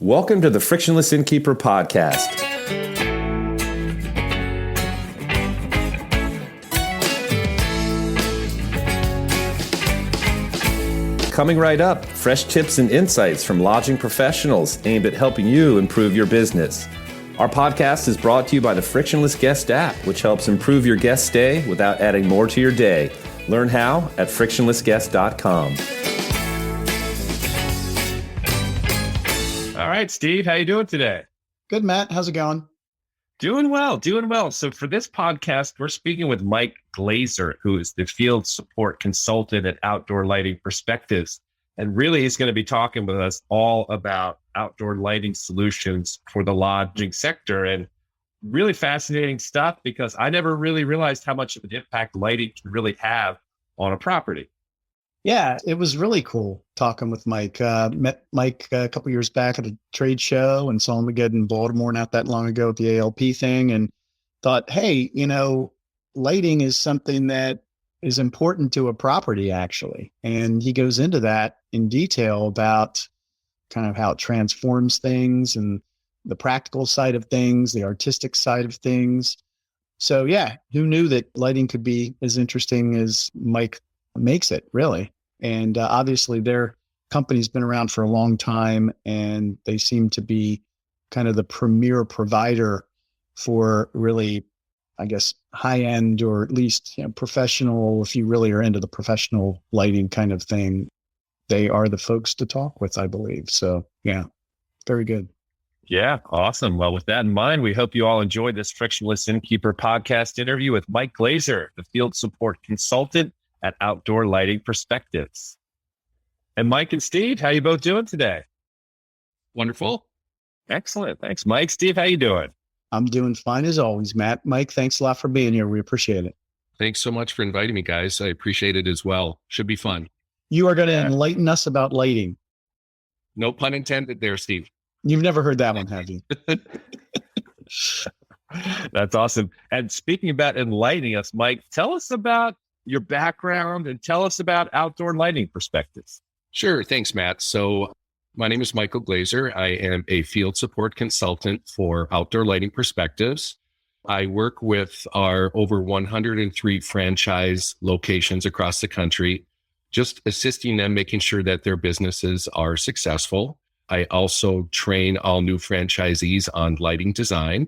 Welcome to the Frictionless Innkeeper podcast. Coming right up, fresh tips and insights from lodging professionals aimed at helping you improve your business. Our podcast is brought to you by the Frictionless Guest App, which helps improve your guest stay without adding more to your day. Learn how at frictionlessguest.com. All right, Steve, how you doing today? Good, Matt. How's it going? Doing well. So for this podcast, we're speaking with Mike Glaeser, who is the field support consultant at Outdoor Lighting Perspectives. And really, he's going to be talking with us all about outdoor lighting solutions for the lodging sector. And really fascinating stuff, because I never really realized how much of an impact lighting can really have on a property. Yeah, it was really cool talking with Mike. Met Mike a couple years back at a trade show and saw him again in Baltimore not that long ago at the ALP thing, and thought, hey, lighting is something that is important to a property, actually. And he goes into that in detail about kind of how it transforms things and the practical side of things, the artistic side of things. So yeah, who knew that lighting could be as interesting as Mike makes it, really? And obviously their company's been around for a long time, and they seem to be kind of the premier provider for really, I guess, high end, or at least professional. If you really are into the professional lighting kind of thing, they are the folks to talk with, I believe. So yeah, very good. Yeah, awesome. Well, with that in mind, we hope you all enjoyed this Frictionless Innkeeper podcast interview with Mike Glaeser, the field support consultant at Outdoor Lighting Perspectives. And Mike and Steve, how you both doing today? Wonderful. Excellent. Thanks, Mike. Steve, how you doing? I'm doing fine as always, Matt. Mike, thanks a lot for being here. We appreciate it. Thanks so much for inviting me, guys. I appreciate it as well. Should be fun. You are going to enlighten us about lighting. No pun intended there, Steve. You've never heard that one, have you? That's awesome. And speaking about enlightening us, Mike, tell us about your background and tell us about Outdoor Lighting Perspectives. Sure. Thanks, Matt. So my name is Michael Glaeser. I am a field support consultant for Outdoor Lighting Perspectives. I work with our over 103 franchise locations across the country, just assisting them, making sure that their businesses are successful. I also train all new franchisees on lighting design.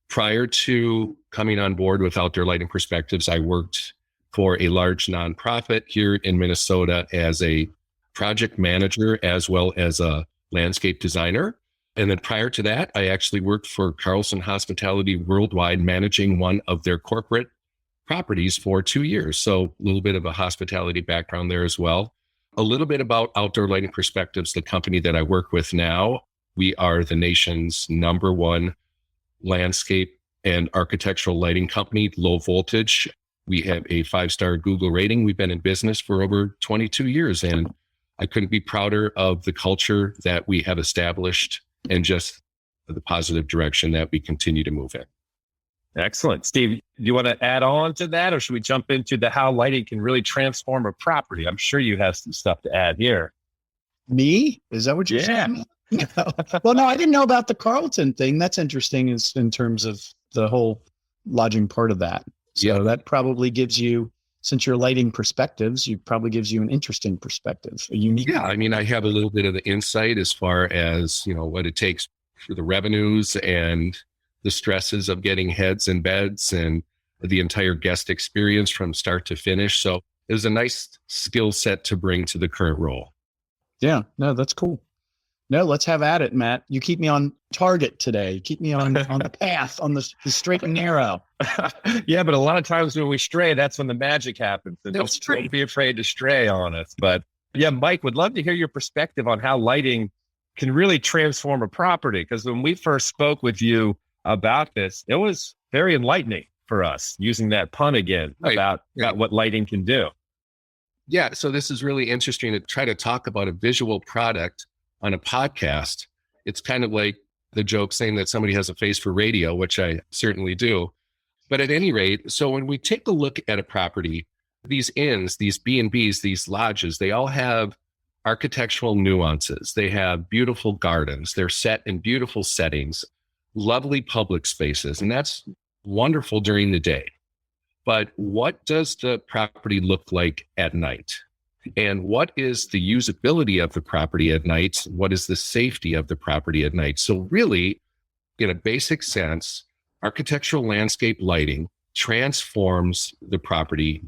Prior to coming on board with Outdoor Lighting Perspectives, I worked for a large nonprofit here in Minnesota as a project manager, as well as a landscape designer. And then prior to that, I actually worked for Carlson Hospitality Worldwide, managing one of their corporate properties for 2 years. So a little bit of a hospitality background there as well. A little bit about Outdoor Lighting Perspectives, the company that I work with now. We are the nation's #1 landscape and architectural lighting company, low voltage. We have a 5-star Google rating. We've been in business for over 22 years, and I couldn't be prouder of the culture that we have established and just the positive direction that we continue to move in. Excellent. Steve, do you want to add on to that, or should we jump into the how lighting can really transform a property? I'm sure you have some stuff to add here. Me? Is that what you're saying? Well, no, I didn't know about the Carlton thing. That's interesting in terms of the whole lodging part of that. So that probably gives you, since you're lighting perspectives, you probably gives you an interesting perspective, a unique. Yeah, I mean, I have a little bit of the insight as far as, what it takes for the revenues and the stresses of getting heads and beds and the entire guest experience from start to finish. So it was a nice skill set to bring to the current role. Yeah, no, that's cool. No, let's have at it, Matt. You keep me on target today. You keep me on the path, on the straight and narrow. Yeah, but a lot of times when we stray, that's when the magic happens. And don't be afraid to stray on us. But yeah, Mike, would love to hear your perspective on how lighting can really transform a property. Because when we first spoke with you about this, it was very enlightening for us, using that pun again, about what lighting can do. Yeah, so this is really interesting to try to talk about a visual product on a podcast. It's kind of like the joke saying that somebody has a face for radio, which I certainly do. But at any rate, so when we take a look at a property, these inns, these B&Bs, these lodges, they all have architectural nuances. They have beautiful gardens. They're set in beautiful settings, lovely public spaces, and that's wonderful during the day. But what does the property look like at night? And what is the usability of the property at night? What is the safety of the property at night? So really, in a basic sense, architectural landscape lighting transforms the property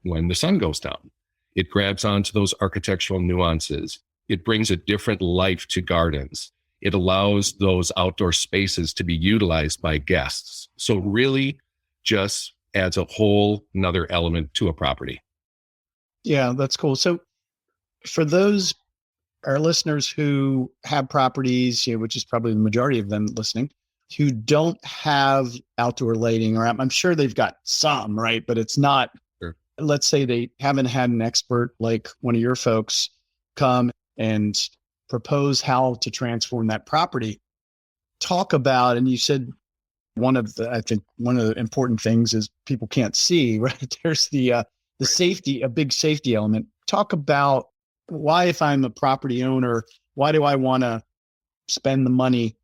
when the sun goes down. It grabs onto those architectural nuances. It brings a different life to gardens. It allows those outdoor spaces to be utilized by guests. So really just adds a whole nother element to a property. Yeah, that's cool. So for those, our listeners who have properties, which is probably the majority of them listening, who don't have outdoor lighting, or I'm sure they've got some, right? But it's not, Sure. Let's say they haven't had an expert like one of your folks come and propose how to transform that property. Talk about, and you said I think one of the important things is people can't see, right? There's the safety, a big safety element. Talk about why, if I'm a property owner, why do I want to spend the money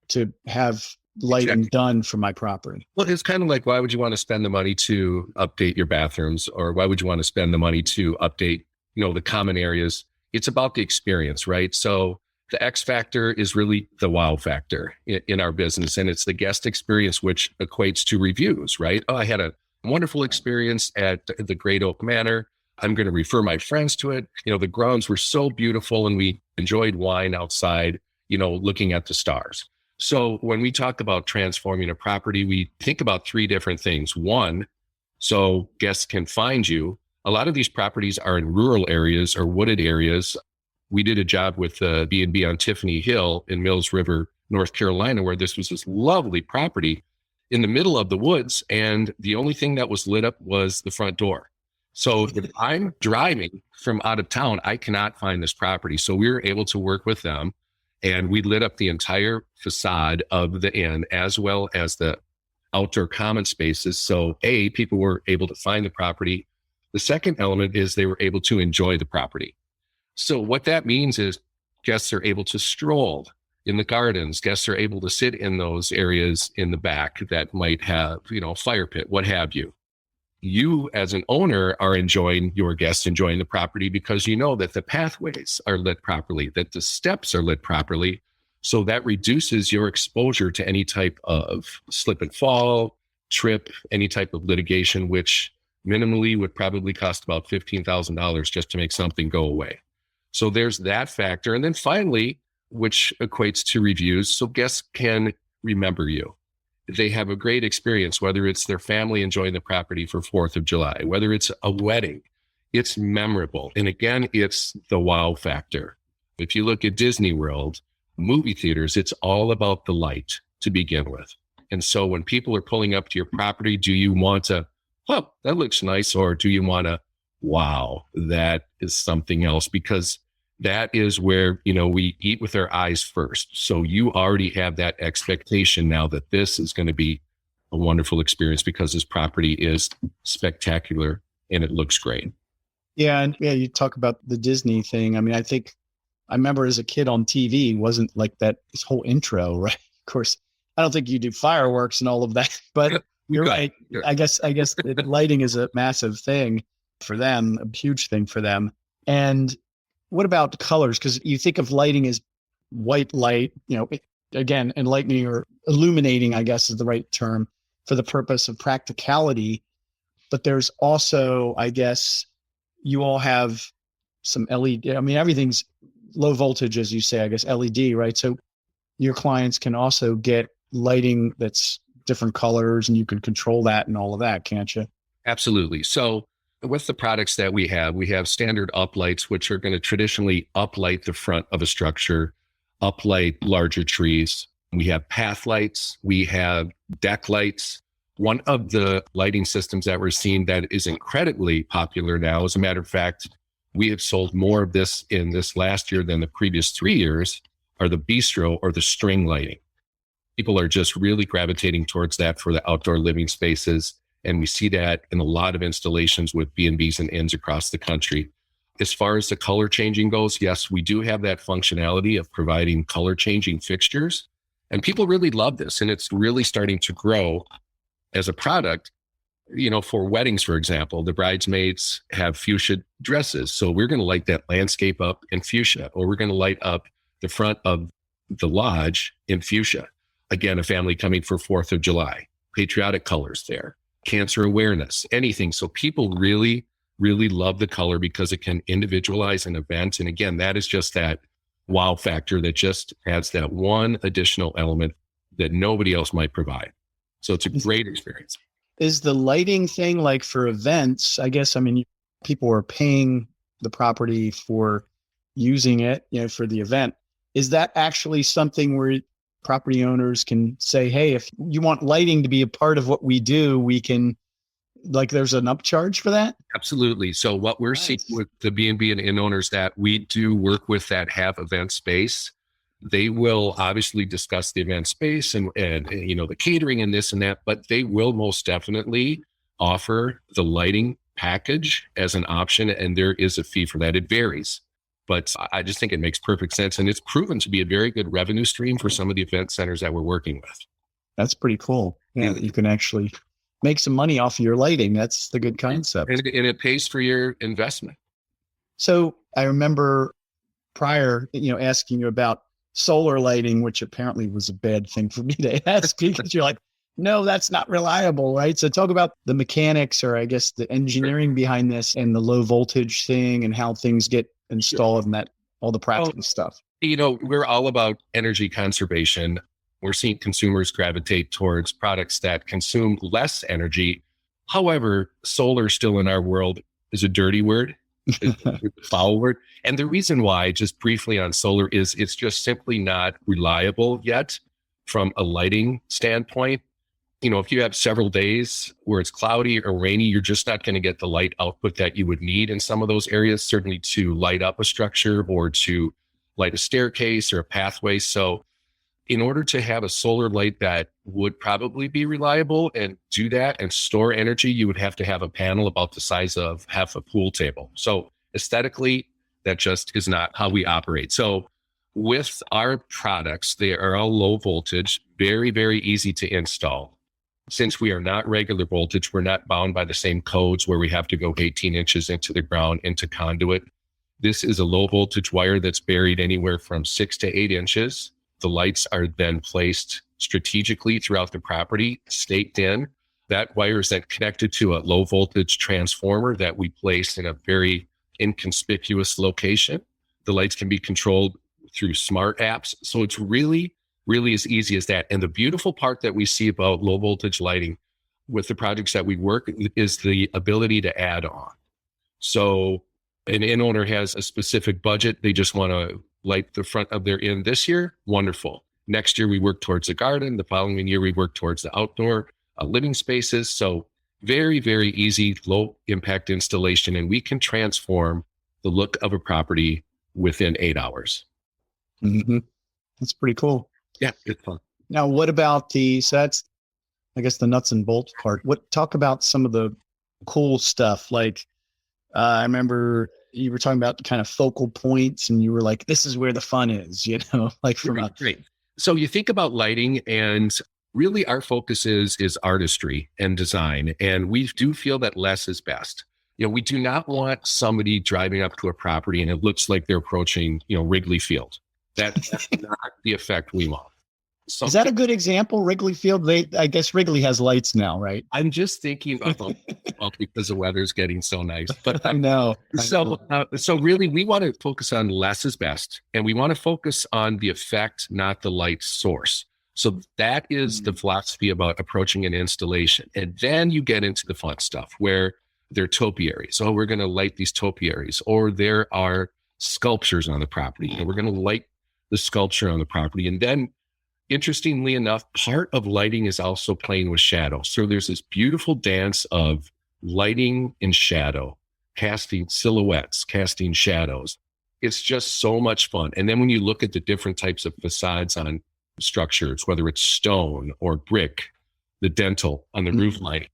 to have lighting done for my property? Well, it's kind of like, why would you want to spend the money to update your bathrooms, or why would you want to spend the money to update, the common areas? It's about the experience, right? So the X factor is really the wow factor in our business. And it's the guest experience, which equates to reviews, right? Oh, I had a wonderful experience at the Great Oak Manor. I'm going to refer my friends to it. The grounds were so beautiful and we enjoyed wine outside, looking at the stars. So when we talk about transforming a property, we think about three different things. One, so guests can find you. A lot of these properties are in rural areas or wooded areas. We did a job with B&B on Tiffany Hill in Mills River, North Carolina, where this was this lovely property in the middle of the woods. And the only thing that was lit up was the front door. So if I'm driving from out of town, I cannot find this property. So we were able to work with them, and we lit up the entire facade of the inn as well as the outdoor common spaces. So people were able to find the property. The second element is they were able to enjoy the property. So what that means is guests are able to stroll in the gardens. Guests are able to sit in those areas in the back that might have, fire pit, what have you. You as an owner are enjoying the property because you know that the pathways are lit properly, that the steps are lit properly. So that reduces your exposure to any type of slip and fall, trip, any type of litigation, which minimally would probably cost about $15,000 just to make something go away. So there's that factor. And then finally, which equates to reviews, so guests can remember you. They have a great experience, whether it's their family enjoying the property for 4th of July, whether it's a wedding, it's memorable. And again, it's the wow factor. If you look at Disney World, movie theaters, it's all about the light to begin with. And so when people are pulling up to your property, do you want to, oh, that looks nice? Or do you want to, wow, that is something else? Because that is where, we eat with our eyes first. So you already have that expectation now that this is going to be a wonderful experience because this property is spectacular and it looks great. Yeah. And you talk about the Disney thing. I mean, I remember as a kid on TV, wasn't like that, this whole intro, right? Of course, I don't think you do fireworks and all of that, but you're right. Sure. I guess lighting is a massive thing for them, a huge thing for them. And what about colors? Because you think of lighting as white light, again, enlightening or illuminating, I guess is the right term, for the purpose of practicality. But there's also, I guess, you all have some LED. I mean, everything's low voltage, as you say, I guess, LED, right? So your clients can also get lighting that's different colors and you can control that and all of that, can't you? Absolutely. So with the products that we have standard uplights, which are going to traditionally uplight the front of a structure, uplight larger trees. We have path lights. We have deck lights. One of the lighting systems that we're seeing that is incredibly popular now, as a matter of fact, we have sold more of this in this last year than the previous 3 years, are the bistro or the string lighting. People are just really gravitating towards that for the outdoor living spaces. And we see that in a lot of installations with B&Bs and inns across the country. As far as the color changing goes, yes, we do have that functionality of providing color changing fixtures. And people really love this. And it's really starting to grow as a product. For weddings, for example, the bridesmaids have fuchsia dresses. So we're going to light that landscape up in fuchsia, or we're going to light up the front of the lodge in fuchsia. Again, a family coming for 4th of July, patriotic colors there, cancer awareness, anything. So people really, really love the color because it can individualize an event. And again, that is just that wow factor that just adds that one additional element that nobody else might provide. So it's a great experience. Is the lighting thing like for events? I guess, people are paying the property for using it, for the event. Is that actually something where property owners can say, hey, if you want lighting to be a part of what we do, we can, there's an upcharge for that? Absolutely. So what we're seeing with the B&B and inn owners that we do work with that have event space, they will obviously discuss the event space and the catering and this and that, but they will most definitely offer the lighting package as an option. And there is a fee for that. It varies, but I just think it makes perfect sense. And it's proven to be a very good revenue stream for some of the event centers that we're working with. That's pretty cool. Yeah, you can actually make some money off of your lighting. That's the good concept. And it pays for your investment. So I remember prior, asking you about solar lighting, which apparently was a bad thing for me to ask because you're like, no, that's not reliable, right? So talk about the mechanics, or I guess the engineering behind this, and the low voltage thing and how things get installed and that all the practical stuff. We're all about energy conservation. We're seeing consumers gravitate towards products that consume less energy. However, solar still in our world is a dirty word. Foul word. And the reason why, just briefly on solar, is it's just simply not reliable yet from a lighting standpoint. If you have several days where it's cloudy or rainy, you're just not going to get the light output that you would need in some of those areas, certainly to light up a structure or to light a staircase or a pathway. So in order to have a solar light that would probably be reliable and do that and store energy, you would have to have a panel about the size of half a pool table. So aesthetically, that just is not how we operate. So with our products, they are all low voltage, very, very easy to install. Since we are not regular voltage, we're not bound by the same codes where we have to go 18 inches into the ground, into conduit. This is a low voltage wire that's buried anywhere from 6 to 8 inches. The lights are then placed strategically throughout the property, staked in. That wire is then connected to a low voltage transformer that we place in a very inconspicuous location. The lights can be controlled through smart apps. So it's really, really as easy as that. And the beautiful part that we see about low voltage lighting with the projects that we work is the ability to add on. So an inn owner has a specific budget. They just want to light the front of their inn this year. Wonderful. Next year, we work towards the garden. The following year, we work towards the outdoor living spaces. So very, very easy, low impact installation. And we can transform the look of a property within 8 hours. Mm-hmm. That's pretty cool. Yeah, it's fun. Now, what about so that's, I guess, the nuts and bolts part. Talk about some of the cool stuff. Like, I remember you were talking about kind of focal points, and you were like, this is where the fun is, like from Great. So you think about lighting, and really our focus is artistry and design. And we do feel that less is best. We do not want somebody driving up to a property and it looks like they're approaching, Wrigley Field. That's not the effect we want. Is that a good example? Wrigley Field? I guess Wrigley has lights now, right? I'm just thinking about because the weather's getting so nice. But I know. So really, we want to focus on less is best, and we want to focus on the effect, not the light source. So that is the philosophy about approaching an installation. And then you get into the fun stuff where there are topiaries. Oh, we're going to light these topiaries, or there are sculptures on the property, and we're going to light the sculpture on the property, and then. Interestingly enough, part of lighting is also playing with shadow. So there's this beautiful dance of lighting in shadow, casting silhouettes, casting shadows. It's just so much fun. And then when you look at the different types of facades on structures, whether it's stone or brick, the dental on the roof lining,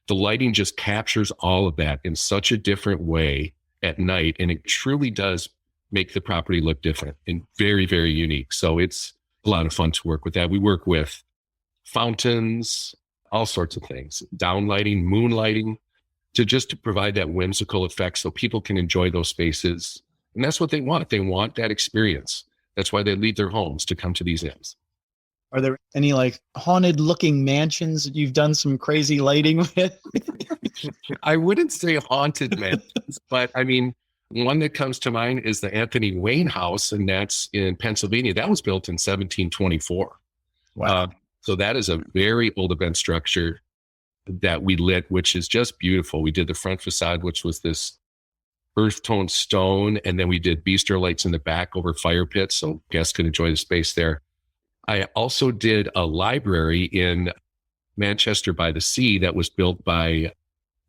the lighting just captures all of that in such a different way. at night. And it truly does make the property look different and very, very unique. So it's a lot of fun to work with that. We work with fountains, all sorts of things, downlighting, moonlighting, to provide that whimsical effect so people can enjoy those spaces. And that's what they want. They want that experience. That's why they leave their homes to come to these inns. Are there any like haunted looking mansions that you've done some crazy lighting with? I wouldn't say haunted mansions, but I mean, one that comes to mind is the Anthony Wayne House, and that's in Pennsylvania. That was built in 1724. Wow. So that is a very old event structure that we lit, which is just beautiful. We did the front facade, which was this earth tone stone, and then we did bistro lights in the back over fire pits so guests could enjoy the space there. I also did a library in Manchester by the Sea that was built by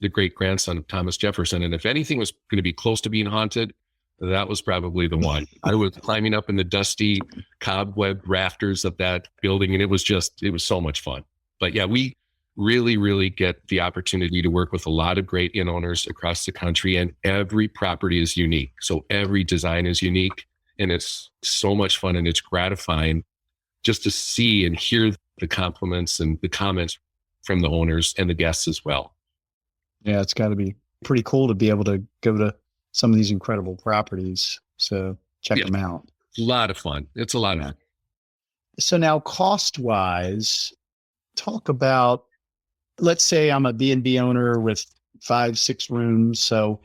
the great grandson of Thomas Jefferson. And if anything was going to be close to being haunted, that was probably the one. I was climbing up in the dusty cobweb rafters of that building, and it was so much fun. But yeah, we really, really get the opportunity to work with a lot of great inn owners across the country, and every property is unique. So every design is unique, and it's so much fun, and it's gratifying just to see and hear the compliments and the comments from the owners and the guests as well. Yeah, it's got to be pretty cool to be able to go to some of these incredible properties. So check them out. A lot of fun. It's a lot of fun. So now cost-wise, talk about, let's say I'm a B&B owner with 5-6 rooms. So,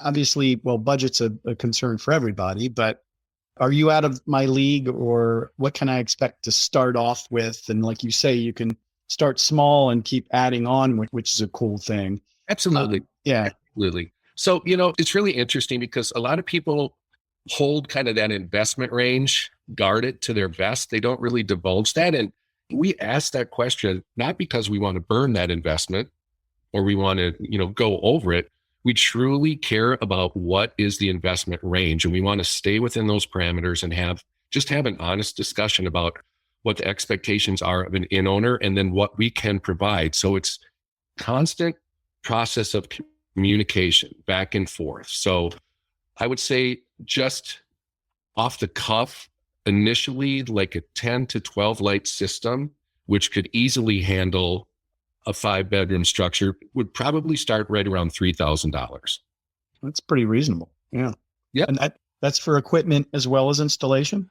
obviously, budget's a concern for everybody, but are you out of my league, or what can I expect to start off with? And like you say, you can start small and keep adding on, which is a cool thing. Absolutely. Yeah. Absolutely. So, it's really interesting because a lot of people hold kind of that investment range, guard it to their vest. They don't really divulge that. And we ask that question, not because we want to burn that investment or we want to, go over it. We truly care about what is the investment range, and we want to stay within those parameters and have an honest discussion about what the expectations are of an inn owner and then what we can provide. So it's constant process of communication back and forth. So I would say just off the cuff, initially like a 10 to 12 light system, which could easily handle a 5-bedroom structure, would probably start right around $3,000. That's pretty reasonable. Yeah. Yeah. And that's for equipment as well as installation?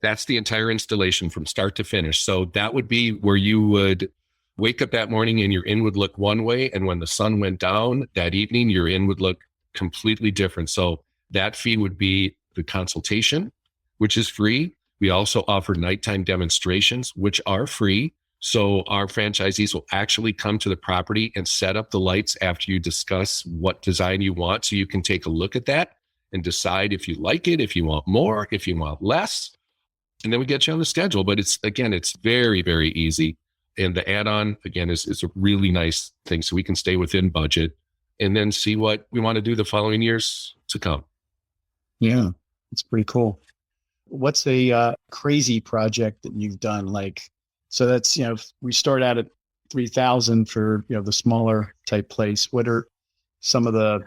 That's the entire installation from start to finish. So that would be where you would wake up that morning and your inn would look one way. And when the sun went down that evening, your inn would look completely different. So that fee would be the consultation, which is free. We also offer nighttime demonstrations, which are free. So our franchisees will actually come to the property and set up the lights after you discuss what design you want. So you can take a look at that and decide if you like it, if you want more, if you want less. And then we get you on the schedule. But it's very, very easy. And the add-on, again, is a really nice thing. So we can stay within budget and then see what we want to do the following years to come. Yeah, it's pretty cool. What's a crazy project that you've done? So that's, we start out at 3,000 for, the smaller type place. What are some of the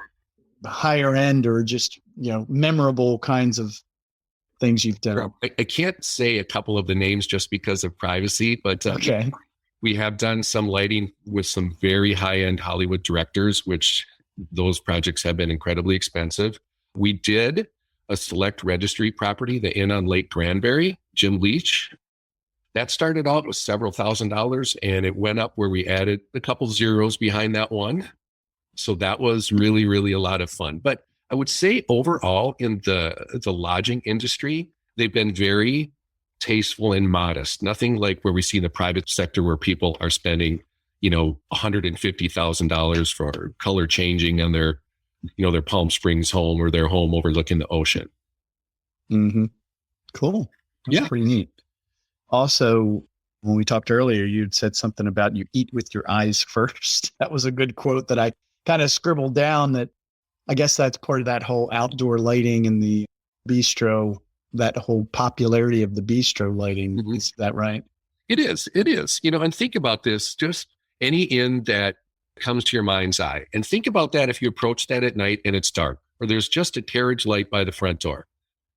higher end or just, memorable kinds of things you've done? I can't say a couple of the names just because of privacy, but okay. We have done some lighting with some very high-end Hollywood directors, which those projects have been incredibly expensive. We did a select registry property, the Inn on Lake Granbury, Jim Leach. That started out with several $1,000s, and it went up where we added a couple zeros behind that one. So that was really, really a lot of fun. But I would say overall in the lodging industry, they've been very tasteful and modest. Nothing like where we see in the private sector where people are spending, $150,000 for color changing on their Palm Springs home or their home overlooking the ocean. Mm-hmm. Cool. That's pretty neat. Also, when we talked earlier, you'd said something about you eat with your eyes first. That was a good quote that I kind of scribbled down, that I guess that's part of that whole outdoor lighting and the bistro, that whole popularity of the bistro lighting. Mm-hmm. Is that right? It is. And think about this, just any inn that comes to your mind's eye. And think about that if you approach that at night and it's dark, or there's just a carriage light by the front door.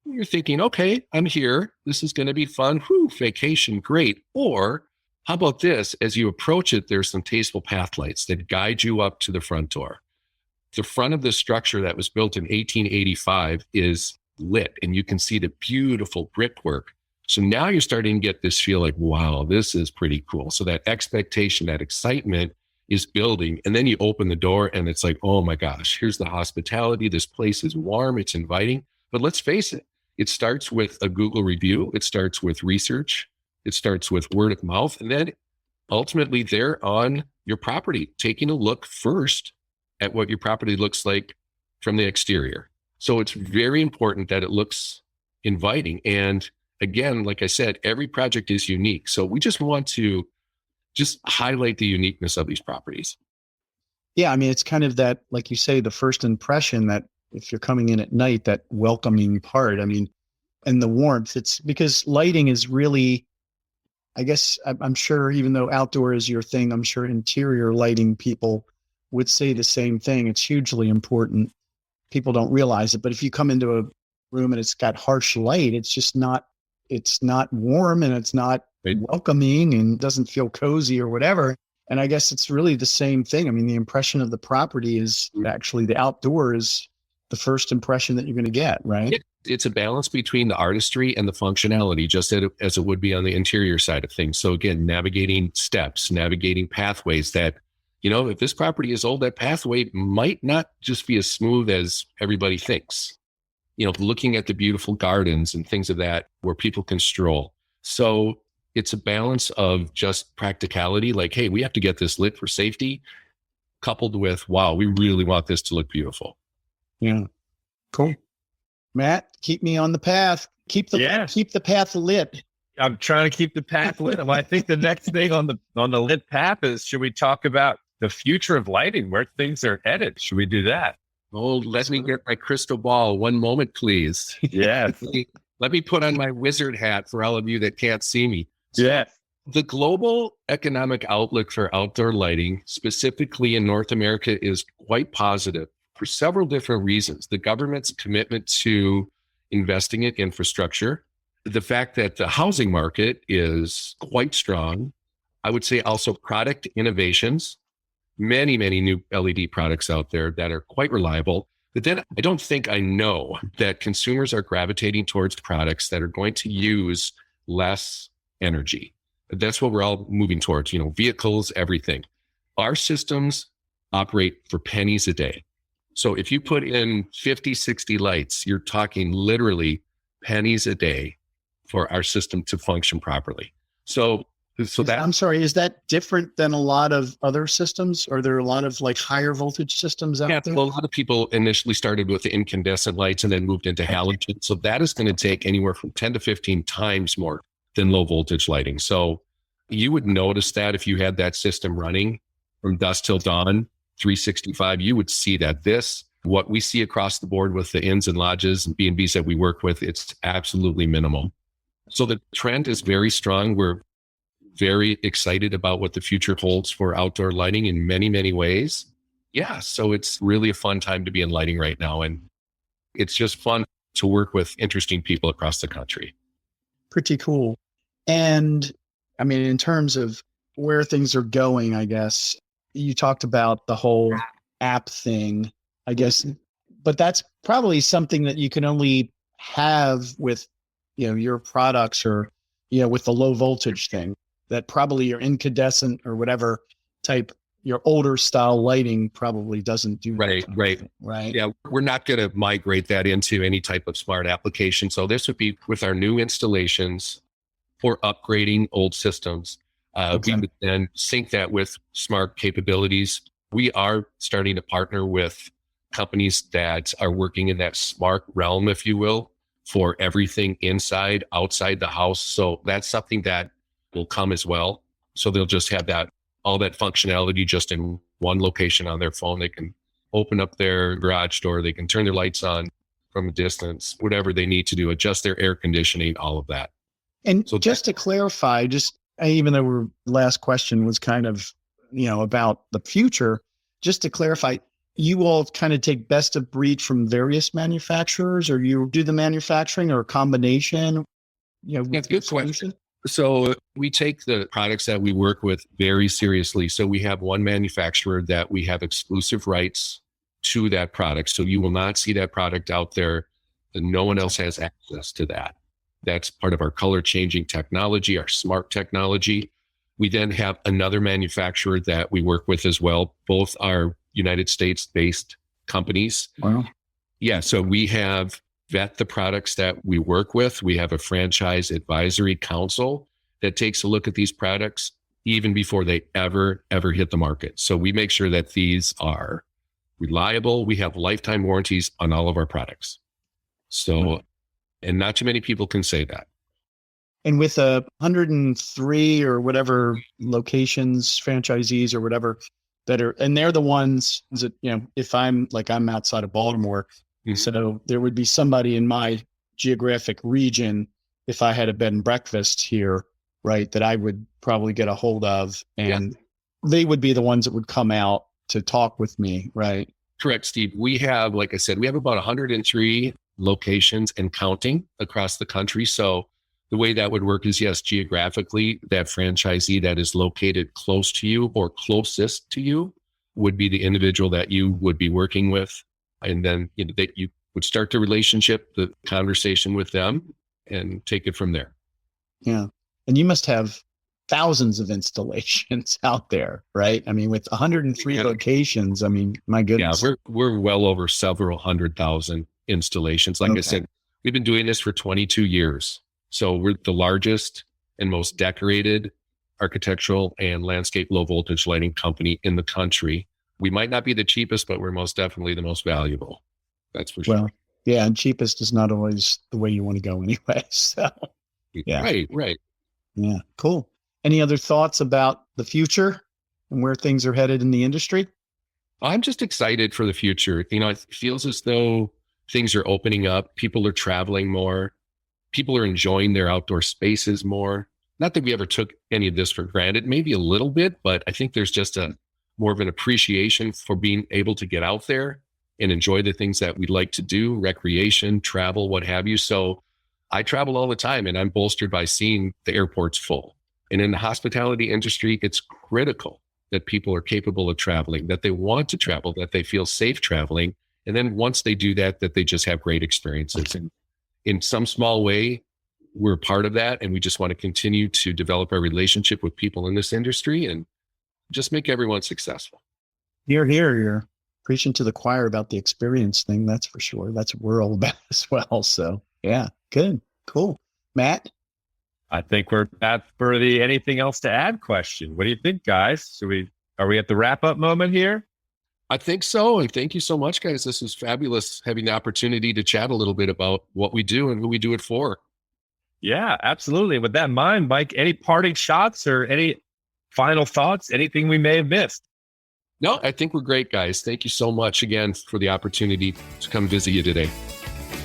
You're thinking, okay, I'm here. This is going to be fun. Whew, vacation, great. Or how about this? As you approach it, there's some tasteful path lights that guide you up to the front door. The front of this structure that was built in 1885 is lit, and you can see the beautiful brickwork. So now you're starting to get this feel like, wow, this is pretty cool. So that expectation, that excitement is building. And then you open the door and it's like, oh my gosh, here's the hospitality. This place is warm, it's inviting. But let's face it, it starts with a Google review. It starts with research. It starts with word of mouth. And then ultimately they're on your property, taking a look first at what your property looks like from the exterior. So it's very important that it looks inviting. And again, like I said, every project is unique. So we just want to just highlight the uniqueness of these properties. Yeah, I mean, it's kind of that, like you say, the first impression that if you're coming in at night, that welcoming part. I mean, and the warmth, it's because lighting is really, I guess, I'm sure, even though outdoor is your thing, I'm sure interior lighting people would say the same thing. It's hugely important. People don't realize it, but if you come into a room and it's got harsh light, it's not warm and it's not welcoming and doesn't feel cozy or whatever. And I guess it's really the same thing. I mean, the impression of the property is actually the outdoor is the first impression that you're going to get, right? It's a balance between the artistry and the functionality, just as it would be on the interior side of things. So again, navigating steps, navigating pathways that, if this property is old, that pathway might not just be as smooth as everybody thinks. Looking at the beautiful gardens and things of that where people can stroll. So it's a balance of just practicality, like, hey, we have to get this lit for safety, coupled with, wow, we really want this to look beautiful. Yeah. Cool. Matt, keep me on the path. Keep the path lit. I'm trying to keep the path lit. Well, I think the next thing on the lit path is, should we talk about the future of lighting, where things are headed? Should we do that? Oh, let me get my crystal ball. One moment, please. Yes. Let me put on my wizard hat for all of you that can't see me. Yes. The global economic outlook for outdoor lighting, specifically in North America, is quite positive for several different reasons. The government's commitment to investing in infrastructure, the fact that the housing market is quite strong. I would say also product innovations, many, many new LED products out there that are quite reliable. But then I don't think I know that consumers are gravitating towards products that are going to use less energy. That's what we're all moving towards, vehicles, everything. Our systems operate for pennies a day. So if you put in 50, 60 lights, you're talking literally pennies a day for our system to function properly. So that, I'm sorry, is that different than a lot of other systems? Are there a lot of like higher voltage systems out there? Well, a lot of people initially started with the incandescent lights and then moved into halogen. So that is going to take anywhere from 10 to 15 times more than low voltage lighting. So you would notice that if you had that system running from dusk till dawn, 365, you would see that what we see across the board with the inns and lodges and B&Bs that we work with, it's absolutely minimal. So the trend is very strong. We're very excited about what the future holds for outdoor lighting in many, many ways. Yeah, so it's really a fun time to be in lighting right now. And it's just fun to work with interesting people across the country. Pretty cool. And I mean, in terms of where things are going, I guess you talked about the whole app thing, I guess, but that's probably something that you can only have with, your products or, with the low voltage thing, that probably your incandescent or whatever type, your older style lighting probably doesn't do right. Yeah, we're not going to migrate that into any type of smart application. So this would be with our new installations for upgrading old systems. We would then sync that with smart capabilities. We are starting to partner with companies that are working in that smart realm, if you will, for everything inside, outside the house. So that's something that will come as well. So they'll just have all that functionality just in one location on their phone. They can open up their garage door. They can turn their lights on from a distance, whatever they need to do, adjust their air conditioning, all of that. And so just to clarify, even though the last question was kind of, about the future, just to clarify, you all kind of take best of breed from various manufacturers, or you do the manufacturing or a combination? That's a good question. So we take the products that we work with very seriously. So we have one manufacturer that we have exclusive rights to that product. So you will not see that product out there, and no one else has access to that. That's part of our color changing technology, our smart technology. We then have another manufacturer that we work with as well. Both are United States based companies. Wow. Yeah. So we have vet the products that we work with. We have a franchise advisory council that takes a look at these products even before they ever hit the market. So we make sure that these are reliable. We have lifetime warranties on all of our products. So, and not too many people can say that. And with 103 or whatever locations, franchisees or whatever that are, and they're the ones that, if I'm outside of Baltimore, so there would be somebody in my geographic region, if I had a bed and breakfast here, right, that I would probably get a hold of, and they would be the ones that would come out to talk with me, right? Correct, Steve. We have, like I said, we have about 103 locations and counting across the country. So the way that would work is, yes, geographically, that franchisee that is located close to you or closest to you would be the individual that you would be working with. And then that you would start the relationship, the conversation with them, and take it from there. Yeah. And you must have thousands of installations out there, right? I mean, with 103 locations, I mean, my goodness. Yeah, we're well over several 100,000 installations. Like I said, we've been doing this for 22 years. So we're the largest and most decorated architectural and landscape low voltage lighting company in the country. We might not be the cheapest, but we're most definitely the most valuable. That's for sure. Well, yeah, and cheapest is not always the way you want to go anyway. So, yeah. Right. Yeah, cool. Any other thoughts about the future and where things are headed in the industry? I'm just excited for the future. It feels as though things are opening up. People are traveling more. People are enjoying their outdoor spaces more. Not that we ever took any of this for granted, maybe a little bit, but I think there's just more of an appreciation for being able to get out there and enjoy the things that we like to do, recreation, travel, what have you. So I travel all the time, and I'm bolstered by seeing the airports full. And in the hospitality industry, it's critical that people are capable of traveling, that they want to travel, that they feel safe traveling. And then once they do that, that they just have great experiences. And in some small way, we're part of that. And we just want to continue to develop our relationship with people in this industry and just make everyone successful. You're preaching to the choir about the experience thing. That's for sure. That's what we're all about as well. So yeah, good, cool. Matt? I think we're at for the anything else to add question. What do you think, guys? Are we at the wrap up moment here? I think so. And thank you so much, guys. This is fabulous having the opportunity to chat a little bit about what we do and who we do it for. Yeah, absolutely. With that in mind, Mike, any parting shots or any final thoughts, anything we may have missed? No, I think we're great, guys. Thank you so much again for the opportunity to come visit you today.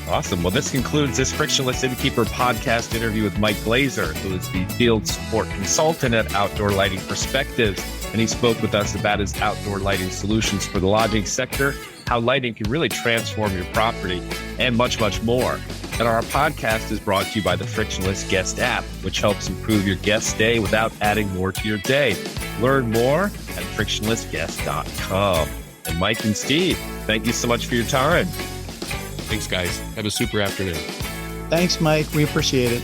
Awesome. Well, this concludes this Frictionless Innkeeper podcast interview with Mike Glaeser, who is the field support consultant at Outdoor Lighting Perspectives. And he spoke with us about his outdoor lighting solutions for the lodging sector, how lighting can really transform your property, and much, much more. And our podcast is brought to you by the Frictionless Guest App, which helps improve your guest stay without adding more to your day. Learn more at frictionlessguest.com. And Mike and Steve, thank you so much for your time. Thanks, guys. Have a super afternoon. Thanks, Mike. We appreciate it.